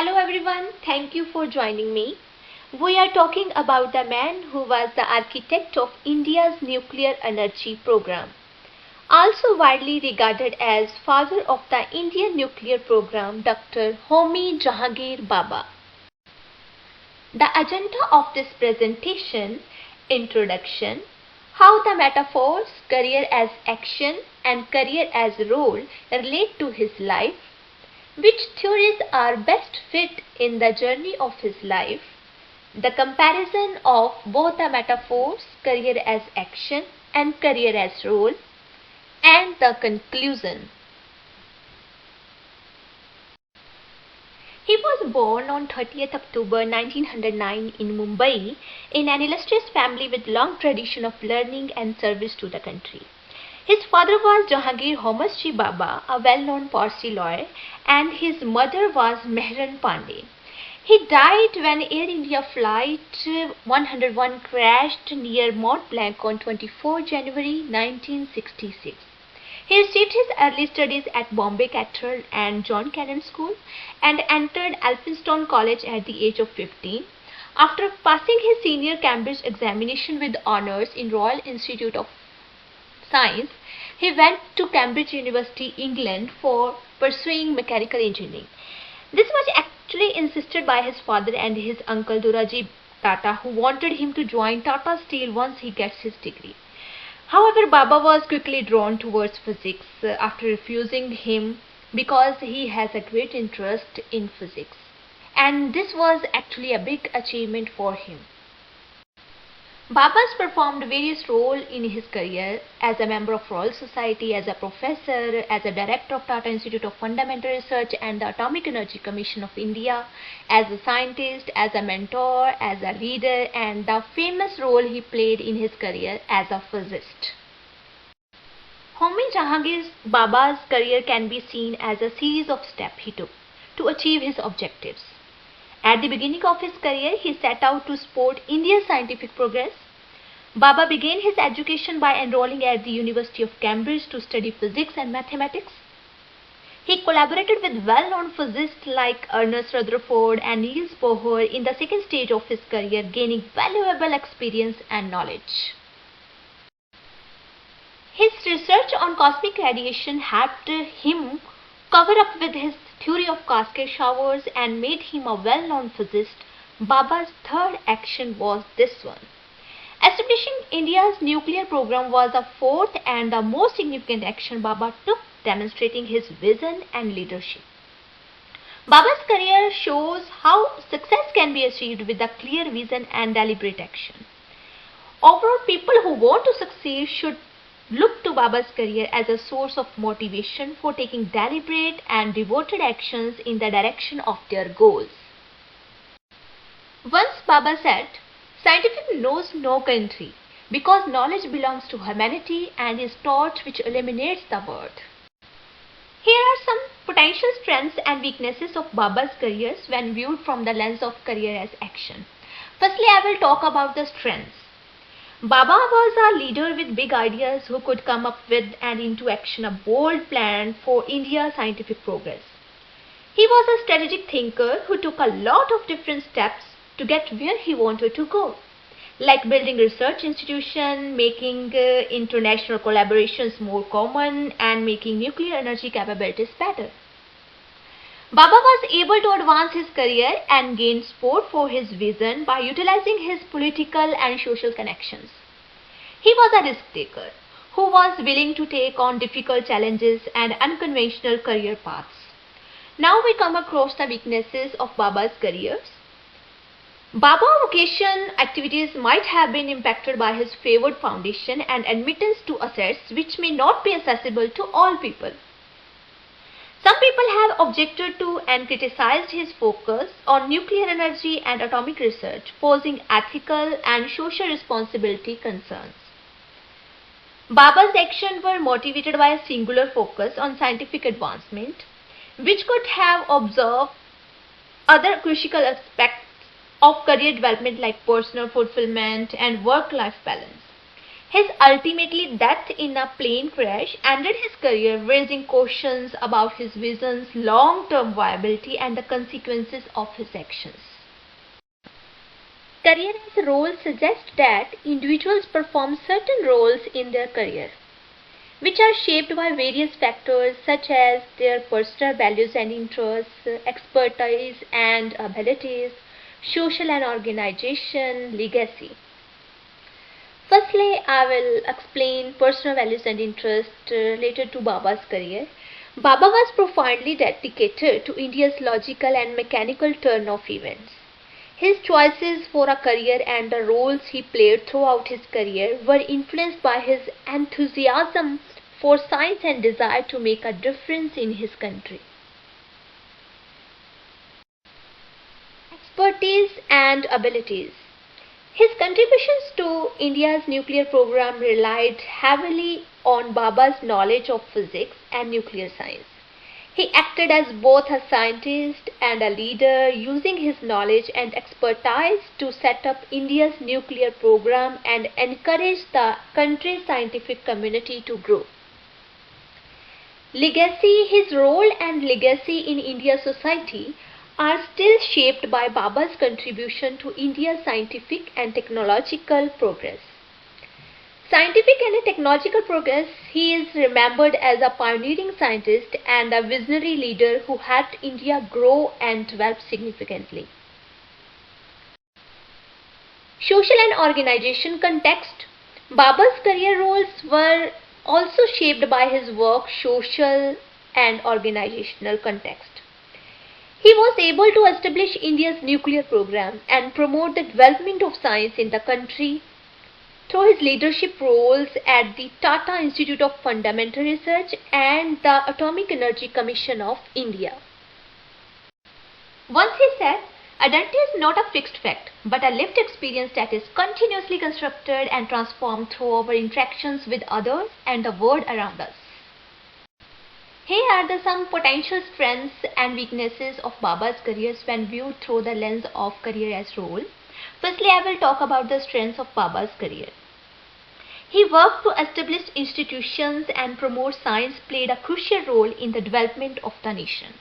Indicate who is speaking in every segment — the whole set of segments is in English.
Speaker 1: Hello everyone, thank you for joining me. We are talking about the man who was the architect of India's nuclear energy program. Also widely regarded as father of the Indian nuclear program, Dr. Homi Jahangir Baba. The agenda of this presentation: introduction, how the metaphors career as action and career as role relate to his life, which theories are best fit in the journey of his life, the comparison of both the metaphors career as action and career as role, and the conclusion. He was born on 30th October 1909 in Mumbai in an illustrious family with long tradition of learning and service to the country. His father was Jahangir Homasji Baba, a well-known Parsi lawyer, and his mother was Mehran Pandey. He died when Air India Flight 101 crashed near Mont Blanc on 24 January 1966. He received his early studies at Bombay Cathedral and John Cannon School and entered Elphinstone College at the age of 15. After passing his senior Cambridge examination with honours in Royal Institute of Science, he went to Cambridge University, England for pursuing mechanical engineering. This was actually insisted by his father and his uncle Duraji Tata, who wanted him to join Tata Steel once he gets his degree. However, Baba was quickly drawn towards physics after refusing him because he has a great interest in physics. And this was actually a big achievement for him. Baba's performed various roles in his career as a member of Royal Society, as a professor, as a director of Tata Institute of Fundamental Research and the Atomic Energy Commission of India, as a scientist, as a mentor, as a leader, and the famous role he played in his career as a physicist. Homi Jahangir Baba's career can be seen as a series of steps he took to achieve his objectives. At the beginning of his career, he set out to support India's scientific progress. Baba began his education by enrolling at the University of Cambridge to study physics and mathematics. He collaborated with well-known physicists like Ernest Rutherford and Niels Bohr in the second stage of his career, gaining valuable experience and knowledge. His research on cosmic radiation helped him cover up with his theory of cascade showers and made him a well-known physicist. Baba's third action was this one. Establishing India's nuclear program was the fourth and the most significant action Baba took, demonstrating his vision and leadership. Baba's career shows how success can be achieved with a clear vision and deliberate action. Overall, people who want to succeed should look to Baba's career as a source of motivation for taking deliberate and devoted actions in the direction of their goals. Once Baba said, "Scientific knows no country, because knowledge belongs to humanity and is taught which eliminates the world." Here are some potential strengths and weaknesses of Baba's careers when viewed from the lens of career as action. Firstly, I will talk about the strengths. Baba was a leader with big ideas who could come up with and into action a bold plan for India's scientific progress. He was a strategic thinker who took a lot of different steps to get where he wanted to go, like building research institutions, making international collaborations more common, and making nuclear energy capabilities better. Baba was able to advance his career and gain support for his vision by utilizing his political and social connections. He was a risk taker who was willing to take on difficult challenges and unconventional career paths. Now we come across the weaknesses of Baba's careers. Baba's vocation activities might have been impacted by his favored foundation and admittance to assets which may not be accessible to all people. Some people have objected to and criticized his focus on nuclear energy and atomic research, posing ethical and social responsibility concerns. Baba's actions were motivated by a singular focus on scientific advancement, which could have observed other crucial aspects of career development like personal fulfillment and work-life balance. His ultimately death in a plane crash ended his career, raising questions about his vision's long-term viability and the consequences of his actions. Career as a role suggests that individuals perform certain roles in their career, which are shaped by various factors such as their personal values and interests, expertise and abilities, social and organization, legacy. Firstly, I will explain personal values and interests related to Baba's career. Baba was profoundly dedicated to India's logical and mechanical turn of events. His choices for a career and the roles he played throughout his career were influenced by his enthusiasm for science and desire to make a difference in his country. Expertise and abilities. His contributions to India's nuclear program relied heavily on Baba's knowledge of physics and nuclear science. He acted as both a scientist and a leader, using his knowledge and expertise to set up India's nuclear program and encourage the country's scientific community to grow. Legacy. His role and legacy in India's society are still shaped by Baba's contribution to India's scientific and technological progress. Scientific and technological progress, he is remembered as a pioneering scientist and a visionary leader who helped India grow and develop significantly. Social and organization context. Baba's career roles were also shaped by his work, social and organizational context. He was able to establish India's nuclear program and promote the development of science in the country through his leadership roles at the Tata Institute of Fundamental Research and the Atomic Energy Commission of India. Once he said, identity is not a fixed fact, but a lived experience that is continuously constructed and transformed through our interactions with others and the world around us. Here are some potential strengths and weaknesses of Baba's careers when viewed through the lens of career as role. Firstly, I will talk about the strengths of Baba's career. He worked to establish institutions and promote science, played a crucial role in the development of the nation.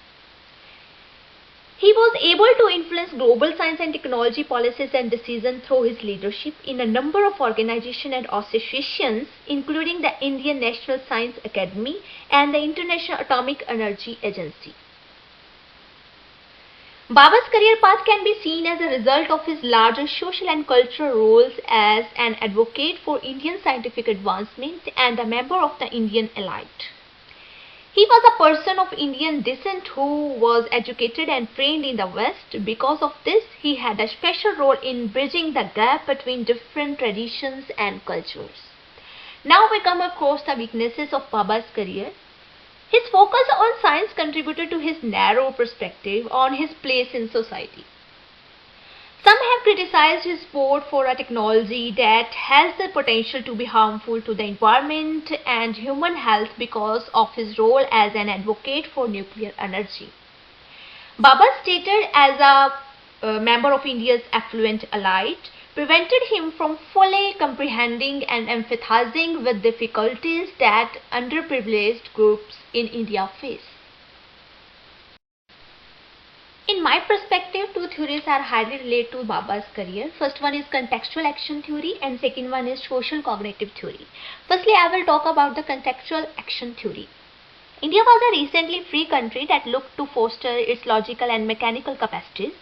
Speaker 1: He was able to influence global science and technology policies and decisions through his leadership in a number of organizations and associations, including the Indian National Science Academy and the International Atomic Energy Agency. Baba's career path can be seen as a result of his larger social and cultural roles as an advocate for Indian scientific advancement and a member of the Indian elite. He was a person of Indian descent who was educated and trained in the West. Because of this, he had a special role in bridging the gap between different traditions and cultures. Now we come across the weaknesses of Baba's career. His focus on science contributed to his narrow perspective on his place in society. Some have criticized his support for a technology that has the potential to be harmful to the environment and human health because of his role as an advocate for nuclear energy. Baba stated as a member of India's affluent elite prevented him from fully comprehending and empathizing with difficulties that underprivileged groups in India face. In my perspective, two theories are highly related to Baba's career. First one is contextual action theory and second one is social cognitive theory. Firstly, I will talk about the contextual action theory. India was a recently free country that looked to foster its logical and mechanical capacities.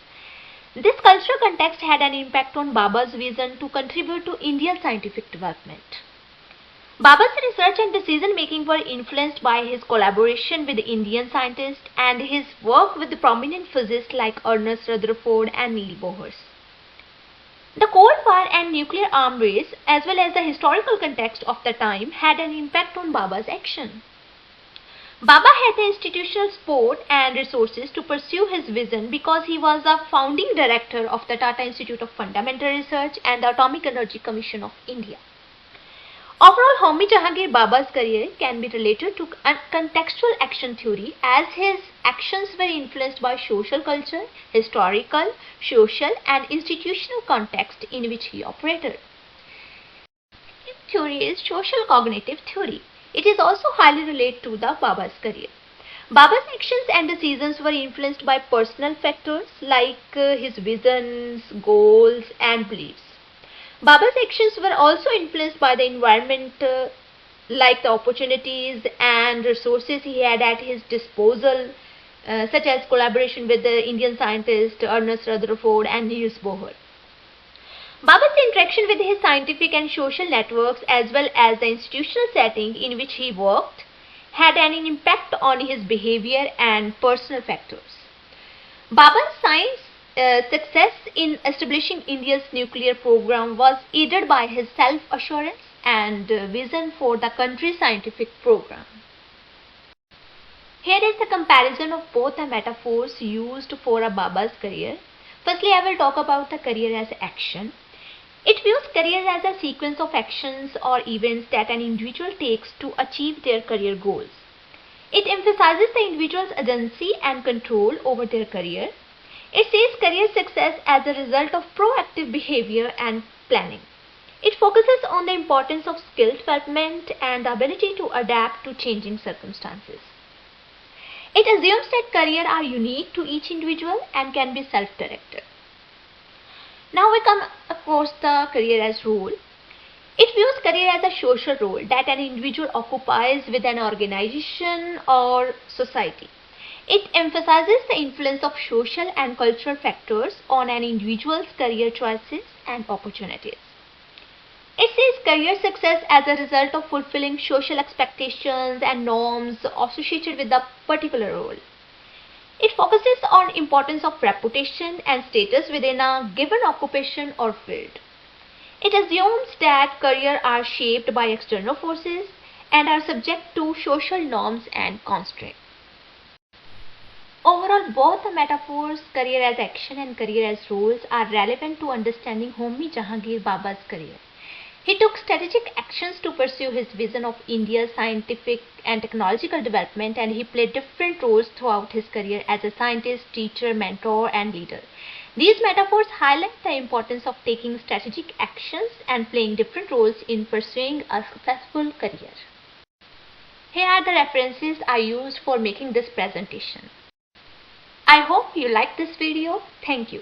Speaker 1: This cultural context had an impact on Baba's vision to contribute to India's scientific development. Baba's research and decision making were influenced by his collaboration with Indian scientists and his work with prominent physicists like Ernest Rutherford and Niels Bohr. The Cold War and nuclear arms race, as well as the historical context of the time, had an impact on Baba's action. Baba had the institutional support and resources to pursue his vision because he was a founding director of the Tata Institute of Fundamental Research and the Atomic Energy Commission of India. Overall, Homi Jahangir Baba's career can be related to contextual action theory as his actions were influenced by social culture, historical, social and institutional context in which he operated. theory is social cognitive theory. It is also highly related to the Baba's career. Baba's actions and decisions were influenced by personal factors like his visions, goals, and beliefs. Baba's actions were also influenced by the environment, like the opportunities and resources he had at his disposal, such as collaboration with the Indian scientist Ernest Rutherford and Niels Bohr. Baba's interaction with his scientific and social networks as well as the institutional setting in which he worked had an impact on his behavior and personal factors. Baba's science success in establishing India's nuclear program was aided by his self-assurance and vision for the country's scientific program. Here is the comparison of both the metaphors used for a Baba's career. Firstly, I will talk about the career as action. It views career as a sequence of actions or events that an individual takes to achieve their career goals. It emphasizes the individual's agency and control over their career. It sees career success as a result of proactive behavior and planning. It focuses on the importance of skill development and the ability to adapt to changing circumstances. It assumes that careers are unique to each individual and can be self-directed. Now we come, of course, the career as role. It views career as a social role that an individual occupies with an organization or society. It emphasizes the influence of social and cultural factors on an individual's career choices and opportunities. It sees career success as a result of fulfilling social expectations and norms associated with the particular role. It focuses on importance of reputation and status within a given occupation or field. It assumes that careers are shaped by external forces and are subject to social norms and constraints. Overall, both the metaphors career as action and career as roles are relevant to understanding Homi Jahangir Baba's career. He took strategic actions to pursue his vision of India's scientific and technological development, and he played different roles throughout his career as a scientist, teacher, mentor, and leader. These metaphors highlight the importance of taking strategic actions and playing different roles in pursuing a successful career. Here are the references I used for making this presentation. I hope you liked this video. Thank you.